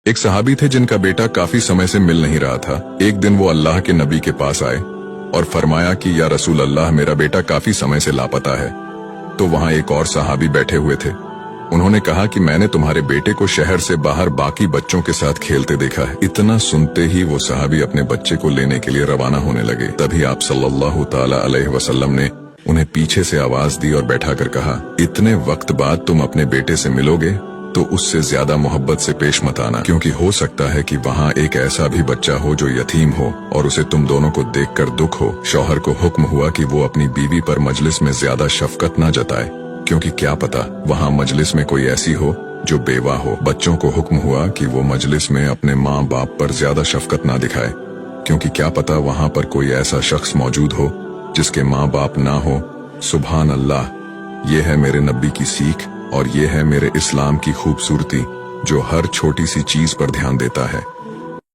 एक सहाबी थे जिनका बेटा काफी समय से मिल नहीं रहा था। एक दिन वो अल्लाह के नबी के पास आए और फरमाया कि या रसूल अल्लाह, मेरा बेटा काफी समय से लापता है। तो वहाँ एक और सहाबी बैठे हुए थे। उन्होंने कहा कि मैंने तुम्हारे बेटे को शहर से बाहर बाकी बच्चों के साथ खेलते देखा है। इतना सुनते ही वो सहाबी अपने बच्चे को लेने के लिए रवाना होने लगे। तभी आप सल्लल्लाहु ताला अलैहि वसल्लम ने उन्हें पीछे से आवाज दी और बैठाकर कहा, इतने वक्त बाद तुम अपने बेटे से मिलोगे तो उससे ज्यादा मोहब्बत से पेश मत आना, क्योंकि हो सकता है कि वहाँ एक ऐसा भी बच्चा हो जो यतीम हो और उसे तुम दोनों को देखकर दुख हो। शौहर को हुक्म हुआ कि वो अपनी बीवी पर मजलिस में ज्यादा शफकत न जताए, क्योंकि क्या पता वहाँ मजलिस में कोई ऐसी हो जो बेवा हो। बच्चों को हुक्म हुआ कि वो मजलिस में अपने माँ बाप पर ज्यादा शफकत ना दिखाए, क्योंकि क्या पता वहाँ पर कोई ऐसा शख्स मौजूद हो जिसके माँ बाप ना हो। सुभान अल्लाह, ये है मेरे नबी की सीख और ये है मेरे इस्लाम की खूबसूरती, जो हर छोटी सी चीज पर ध्यान देता है।